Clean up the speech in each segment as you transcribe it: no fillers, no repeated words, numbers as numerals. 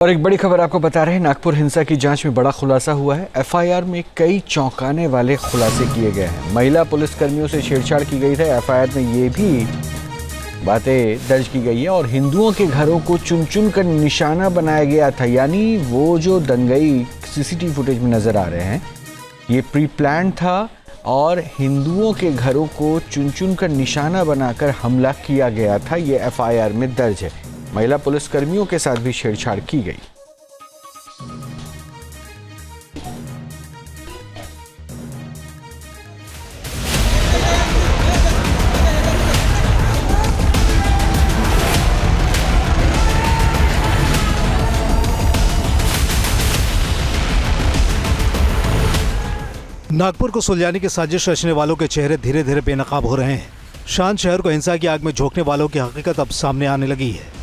और एक बड़ी खबर आपको बता रहे हैं, नागपुर हिंसा की जांच में बड़ा खुलासा हुआ है। एफआईआर में कई चौंकाने वाले खुलासे किए गए हैं। महिला पुलिसकर्मियों से छेड़छाड़ की गई थी। एफआईआर में ये भी बातें दर्ज की गई है और हिंदुओं के घरों को चुन चुन कर निशाना बनाया गया था। यानी वो जो दंगई सीसीटीवी फुटेज में नजर आ रहे हैं, ये प्री प्लान था और हिंदुओं के घरों को चुन चुन कर निशाना बनाकर हमला किया गया था। ये एफआईआर में दर्ज है। महिला पुलिसकर्मियों के साथ भी छेड़छाड़ की गई। नागपुर को सुलझाने की साजिश रचने वालों के चेहरे धीरे धीरे बेनकाब हो रहे हैं। शांत शहर को हिंसा की आग में झोंकने वालों की हकीकत अब सामने आने लगी है।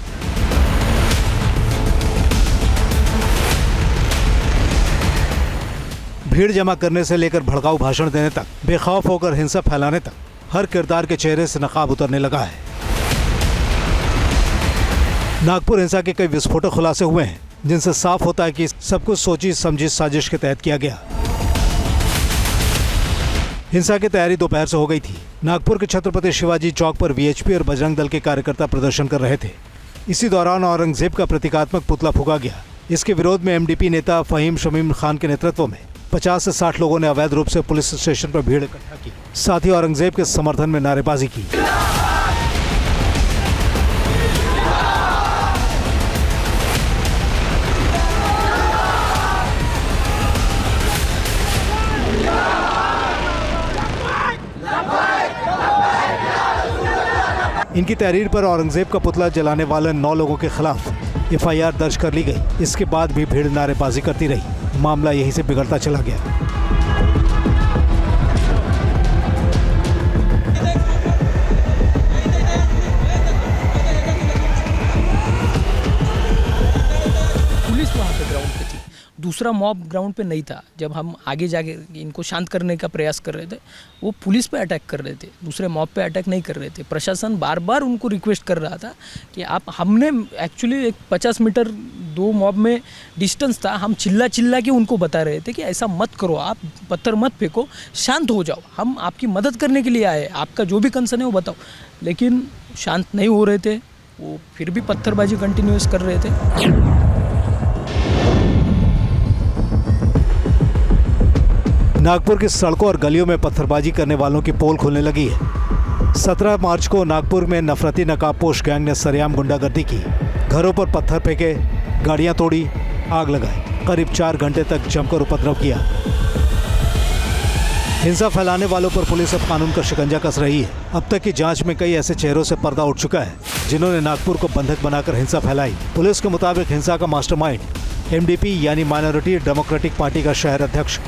भीड़ जमा करने से लेकर भड़काऊ भाषण देने तक, बेखौफ होकर हिंसा फैलाने तक, हर किरदार के चेहरे से नकाब उतरने लगा है। नागपुर हिंसा के कई विस्फोटक खुलासे हुए हैं, जिनसे साफ होता है कि सब कुछ सोची समझी साजिश के तहत किया गया। हिंसा की तैयारी दोपहर से हो गई थी। नागपुर के छत्रपति शिवाजी चौक पर वीएचपी और बजरंग दल के कार्यकर्ता प्रदर्शन कर रहे थे। इसी दौरान औरंगजेब का प्रतीकात्मक पुतला फूंका गया। इसके विरोध में एमडीपी नेता फहीम शमीम खान के नेतृत्व में 50 से 60 लोगों ने अवैध रूप से पुलिस स्टेशन पर भीड़ इकट्ठा की। साथ ही औरंगजेब के समर्थन में नारेबाजी की। इनकी तहरीर पर औरंगजेब का पुतला जलाने वाले 9 लोगों के खिलाफ एफआईआर दर्ज कर ली गई। इसके बाद भी भीड़ नारेबाजी करती रही। मामला यहीं से बिगड़ता चला गया। पुलिस वहाँ पे ग्राउंड पे थी, दूसरा मॉब ग्राउंड पे नहीं था। जब हम आगे जाके इनको शांत करने का प्रयास कर रहे थे, वो पुलिस पे अटैक कर रहे थे, दूसरे मॉब पे अटैक नहीं कर रहे थे। प्रशासन बार बार उनको रिक्वेस्ट कर रहा था कि हमने एक्चुअली एक 50 मीटर 2 मॉब में डिस्टेंस था। हम चिल्ला चिल्ला के उनको बता रहे थे कि ऐसा मत करो, आप पत्थर मत फेंको, शांत हो जाओ, हम आपकी मदद करने के लिए आए, आपका जो भी कंसर्न है वो बताओ। लेकिन शांत नहीं हो रहे थे, वो फिर भी पत्थरबाजी कंटिन्यूस कर रहे थे। नागपुर की सड़कों और गलियों में पत्थरबाजी करने वालों की पोल खुलने लगी है। 17 मार्च को नागपुर में नफरती नकाबपोश गैंग ने सरेआम गुंडागर्दी की। घरों पर पत्थर फेंके, गाड़ियां तोड़ी, आग लगाई। करीब 4 घंटे तक जमकर उपद्रव किया। हिंसा फैलाने वालों पर पुलिस अब कानून का शिकंजा कस रही है। अब तक की जांच में कई ऐसे चेहरों से पर्दा उठ चुका है, जिन्होंने नागपुर को बंधक बनाकर हिंसा फैलाई। पुलिस के मुताबिक हिंसा का मास्टरमाइंड एमडीपी यानी माइनॉरिटी डेमोक्रेटिक पार्टी का शहर अध्यक्ष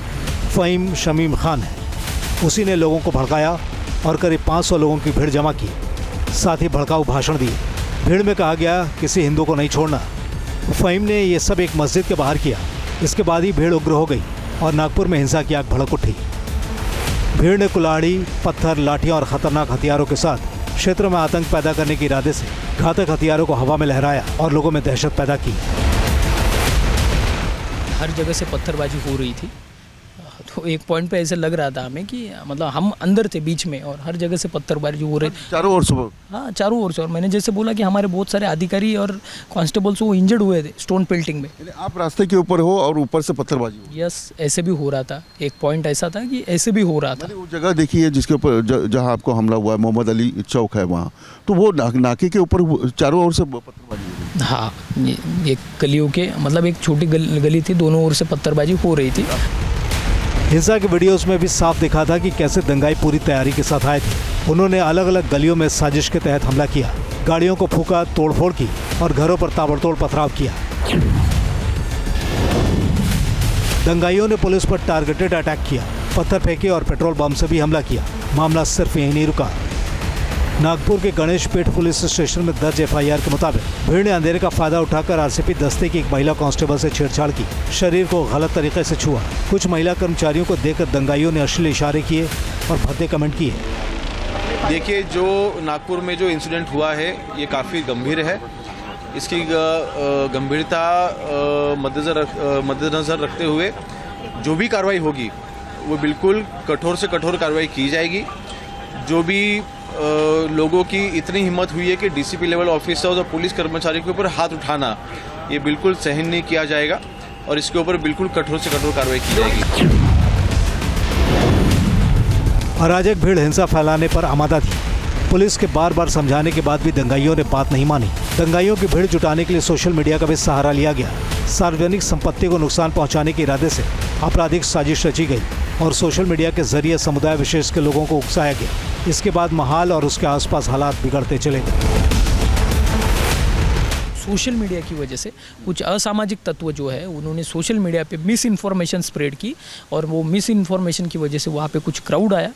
फहीम शमीम खान है। उसी ने लोगों को भड़काया और करीब 500 लोगों की भीड़ जमा की। साथ ही भड़काऊ भाषण दिए। भीड़ में कहा गया किसी हिंदू को नहीं छोड़ना। फहीम ने ये सब एक मस्जिद के बाहर किया। इसके बाद ही भीड़ उग्र हो गई और नागपुर में हिंसा की आग भड़क उठी। भीड़ ने कुल्हाड़ी, पत्थर, लाठियां और खतरनाक हथियारों के साथ क्षेत्र में आतंक पैदा करने के इरादे से घातक हथियारों को हवा में लहराया और लोगों में दहशत पैदा की। हर जगह से पत्थरबाजी हो रही थी। तो एक पॉइंट पे ऐसे लग रहा था हमें कि मतलब हम अंदर थे बीच में और हर जगह से पत्थरबाजी हो रही चारों ओर से। हाँ, चारों ओर से। और मैंने जैसे बोला कि हमारे बहुत सारे अधिकारी और कांस्टेबल्स वो इंजर्ड हुए थे स्टोन पेल्टिंग में। आप रास्ते के ऊपर हो और ऊपर से पत्थरबाजी हो। यस, ऐसे भी हो रहा था। एक पॉइंट ऐसा था कि ऐसे भी हो रहा था। वो जगह देखी है जिसके ऊपर जहाँ आपको हमला हुआ है, मोहम्मद अली चौक है वहाँ, तो वो नाके के ऊपर चारों ओर से पत्थरबाजी हो रही। हाँ, ये गलियों के मतलब एक छोटी गली थी, दोनों ओर से पत्थरबाजी हो रही थी। हिंसा के वीडियोस में भी साफ दिखा था कि कैसे दंगाई पूरी तैयारी के साथ आए थे। उन्होंने अलग अलग गलियों में साजिश के तहत हमला किया, गाड़ियों को फूंका, तोड़फोड़ की और घरों पर ताबड़तोड़ पथराव किया। दंगाइयों ने पुलिस पर टारगेटेड अटैक किया, पत्थर फेंके और पेट्रोल बम से भी हमला किया। मामला सिर्फ यहीं नहीं रुका। नागपुर के गणेश पेठ पुलिस स्टेशन में दर्ज एफआईआर के मुताबिक भीड़ ने अंधेरे का फायदा उठाकर आरसीपी दस्ते की एक महिला कांस्टेबल से छेड़छाड़ की, शरीर को गलत तरीके से छुआ। कुछ महिला कर्मचारियों को देखकर दंगाइयों ने अश्लील इशारे किए और भद्दे कमेंट किए। देखिए, जो नागपुर में जो इंसिडेंट हुआ है ये काफ़ी गंभीर है इसकी गंभीरता मद्देनज़र रखते हुए जो भी कार्रवाई होगी वो बिल्कुल कठोर से कठोर कार्रवाई की जाएगी। जो भी लोगों की इतनी हिम्मत हुई है कि डीसीपी लेवल ऑफिसर्स और पुलिस कर्मचारियों के ऊपर हाथ उठाना, ये बिल्कुल सहन नहीं किया जाएगा और इसके ऊपर बिल्कुल कठोर से कठोर कार्रवाई की जाएगी। अराजक भीड़ हिंसा फैलाने पर आमादा थी। पुलिस के बार बार समझाने के बाद भी दंगाइयों ने बात नहीं मानी। दंगाइयों की भीड़ जुटाने के लिए सोशल मीडिया का भी सहारा लिया गया। सार्वजनिक संपत्ति को नुकसान पहुंचाने के इरादे से आपराधिक साजिश रची गई और सोशल मीडिया के जरिए समुदाय विशेष के लोगों को उकसाया गया। इसके बाद माहौल और उसके आसपास हालात बिगड़ते चले गए। सोशल मीडिया की वजह से कुछ असामाजिक तत्व जो है उन्होंने सोशल मीडिया पे मिस इन्फॉर्मेशन स्प्रेड की और वो मिस इन्फॉर्मेशन की वजह से वहाँ पे कुछ क्राउड आया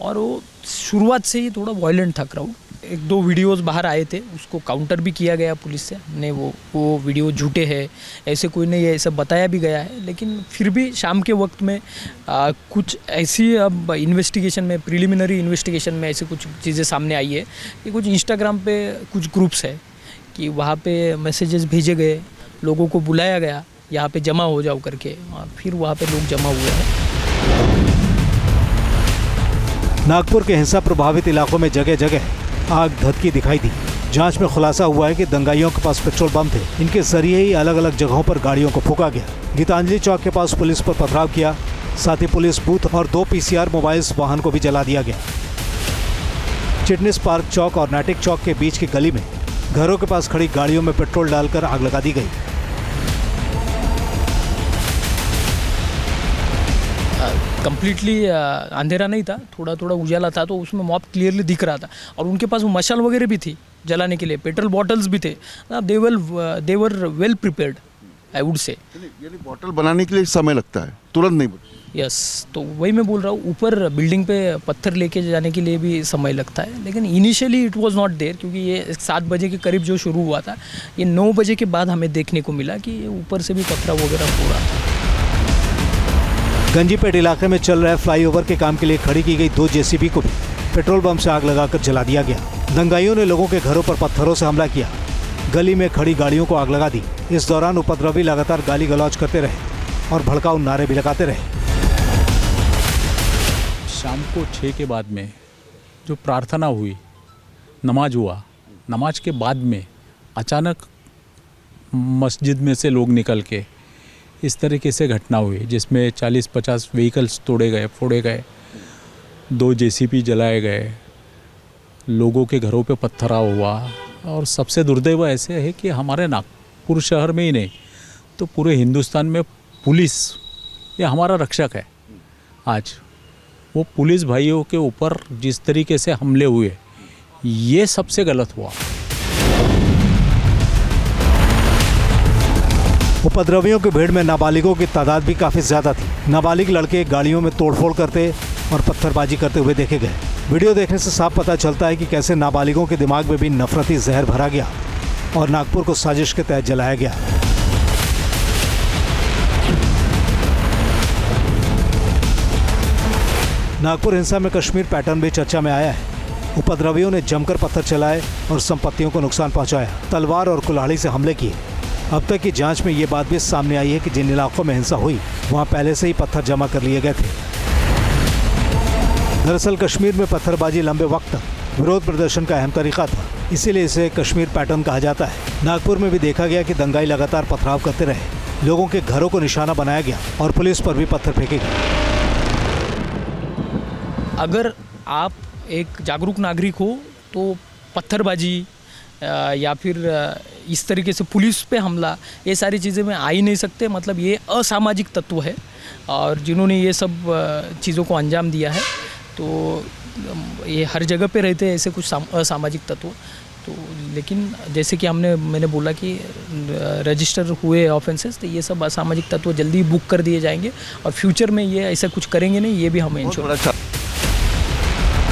और वो शुरुआत से ही थोड़ा वायलेंट था क्राउड। 1-2 वीडियोस बाहर आए थे, उसको काउंटर भी किया गया पुलिस से। हमने वो वीडियो झूठे हैं, ऐसे कोई नहीं है, ऐसा बताया भी गया है। लेकिन फिर भी शाम के वक्त में कुछ ऐसी अब इन्वेस्टिगेशन में, प्रिलिमिनरी इन्वेस्टिगेशन में ऐसी कुछ चीज़ें सामने आई है कि कुछ इंस्टाग्राम पे कुछ ग्रुप्स है कि वहाँ पे मैसेजेस भेजे गए, लोगों को बुलाया गया यहाँ पे जमा हो जाओ करके, और फिर वहाँ पे लोग जमा हुए हैं। नागपुर के हिंसा प्रभावित इलाकों में जगह जगह आग धधकी दिखाई दी। जांच में खुलासा हुआ है कि दंगाइयों के पास पेट्रोल बम थे। इनके जरिए ही अलग अलग जगहों पर गाड़ियों को फूंका गया। गीतांजलि चौक के पास पुलिस पर पथराव किया, साथ ही पुलिस बूथ और 2 PCR मोबाइल्स वाहन को भी जला दिया गया। चिटनिस पार्क चौक और नाटिक चौक के बीच की गली में घरों के पास खड़ी गाड़ियों में पेट्रोल डालकर आग लगा दी गई। कंप्लीटली अंधेरा नहीं था, थोड़ा थोड़ा उजाला था, तो उसमें मॉब क्लियरली दिख रहा था और उनके पास वो मशाल वगैरह भी थी जलाने के लिए, पेट्रोल बॉटल्स भी थे। They were well prepared I would say. यानी बॉटल बनाने के लिए समय लगता है, तुरंत नहीं बनती। यस, तो वही मैं बोल रहा हूँ, ऊपर बिल्डिंग पे पत्थर लेके जाने के लिए भी समय लगता है। लेकिन initially it was not there, क्योंकि ये 7 बजे के करीब जो शुरू हुआ था, ये 9 बजे के बाद हमें देखने को मिला कि ये ऊपर से भी पत्थर वगैरह हो रहा था। गंजीपेट इलाके में चल रहे फ्लाईओवर के काम के लिए खड़ी की गई 2 JCB को भी पेट्रोल बम से आग लगाकर जला दिया गया। दंगाइयों ने लोगों के घरों पर पत्थरों से हमला किया, गली में खड़ी गाड़ियों को आग लगा दी। इस दौरान उपद्रवी लगातार गाली गलौज करते रहे और भड़काऊ नारे भी लगाते रहे। शाम को 6 के बाद में जो प्रार्थना हुई, नमाज हुआ, नमाज के बाद में अचानक मस्जिद में से लोग निकल के इस तरीके से घटना हुई जिसमें 40-50 व्हीकल्स तोड़े गए, फोड़े गए, 2 JCB जलाए गए, लोगों के घरों पे पत्थराव हुआ। और सबसे दुर्दैव ऐसे है कि हमारे नागपुर शहर में ही नहीं तो पूरे हिंदुस्तान में पुलिस ये हमारा रक्षक है। आज वो पुलिस भाइयों के ऊपर जिस तरीके से हमले हुए, ये सबसे गलत हुआ। उपद्रवियों की भीड़ में नाबालिगों की तादाद भी काफी ज्यादा थी। नाबालिग लड़के गाड़ियों में तोड़फोड़ करते और पत्थरबाजी करते हुए देखे गए। वीडियो देखने से साफ पता चलता है कि कैसे नाबालिगों के दिमाग में भी नफरती जहर भरा गया और नागपुर को साजिश के तहत जलाया गया। नागपुर हिंसा में कश्मीर पैटर्न भी चर्चा में आया है। उपद्रवियों ने जमकर पत्थर चलाए और संपत्तियों को नुकसान पहुंचाया, तलवार और कुल्हाड़ी से हमले किए। अब तक की जांच में ये बात भी सामने आई है कि जिन इलाकों में हिंसा हुई वहां पहले से ही पत्थर जमा कर लिए गए थे। दरअसल कश्मीर में पत्थरबाजी लंबे वक्त तक विरोध प्रदर्शन का अहम तरीका था, इसीलिए इसे कश्मीर पैटर्न कहा जाता है। नागपुर में भी देखा गया कि दंगाई लगातार पथराव करते रहे, लोगों के घरों को निशाना बनाया गया और पुलिस पर भी पत्थर फेंके गए। अगर आप एक जागरूक नागरिक हो तो पत्थरबाजी या फिर इस तरीके से पुलिस पे हमला, ये सारी चीज़ें में आ ही नहीं सकते। मतलब ये असामाजिक तत्व है और जिन्होंने ये सब चीज़ों को अंजाम दिया है, तो ये हर जगह पे रहते हैं ऐसे कुछ असामाजिक तत्व। तो लेकिन जैसे कि मैंने बोला कि रजिस्टर हुए ऑफेंसेस, तो ये सब असामाजिक तत्व जल्दी बुक कर दिए जाएंगे और फ्यूचर में ये ऐसा कुछ करेंगे नहीं, ये भी हमें इंश्योर।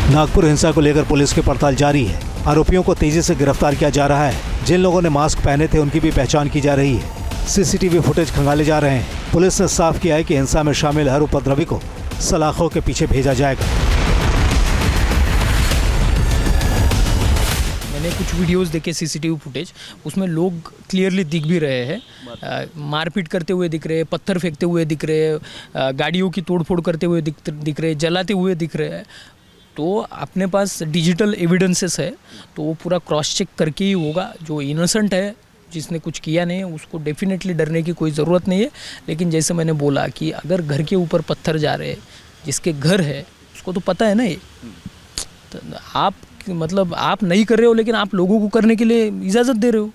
नागपुर हिंसा को लेकर पुलिस की पड़ताल जारी है। आरोपियों को तेजी से गिरफ्तार किया जा रहा है। जिन लोगों ने मास्क पहने थे उनकी भी पहचान की जा रही है। CCTV फुटेज खंगाले जा रहे हैं। पुलिस ने साफ किया है कि हिंसा में शामिल हर उपद्रवी को सलाखों के पीछे भेजा जाएगा। मैंने मैंने कुछ वीडियोस देखे सीसीटीवी फुटेज, उसमें लोग क्लियरली दिख भी रहे हैं, मारपीट करते हुए दिख रहे हैं, पत्थर फेंकते हुए दिख रहे हैं, गाड़ियों की तोड़फोड़ करते हुए दिख रहे हैं, जलाते हुए दिख रहे हैं। तो अपने पास डिजिटल एविडेंसेस है, तो वो पूरा क्रॉस चेक करके ही होगा। जो इनोसेंट है, जिसने कुछ किया नहीं है, उसको डेफिनेटली डरने की कोई ज़रूरत नहीं है। लेकिन जैसे मैंने बोला कि अगर घर के ऊपर पत्थर जा रहे हैं, जिसके घर है उसको तो पता है ना ये, तो आप मतलब आप नहीं कर रहे हो, लेकिन आप लोगों को करने के लिए इजाज़त दे रहे हो।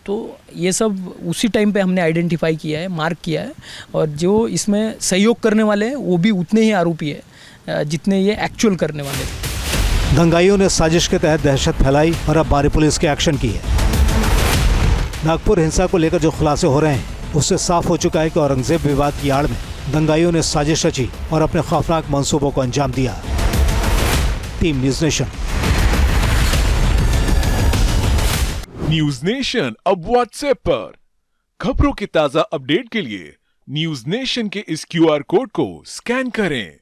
तो ये सब उसी टाइम पे हमने आइडेंटिफाई किया है, मार्क किया है, और जो इसमें सहयोग करने वाले हैं वो भी उतने ही आरोपी है जितने ये एक्चुअल करने वाले थे। दंगाइयों ने साजिश के तहत दहशत फैलाई और अब बारी पुलिस की एक्शन की है। नागपुर हिंसा को लेकर जो खुलासे हो रहे हैं, उससे साफ हो चुका है कि औरंगजेब विवाद की आड़ में दंगाइयों ने साजिश रची और अपने खौफनाक मंसूबों को अंजाम दिया। Team news nation. News nation अब व्हाट्सएप पर खबरों के ताजा अपडेट के लिए न्यूज नेशन के इस QR कोड को स्कैन करें।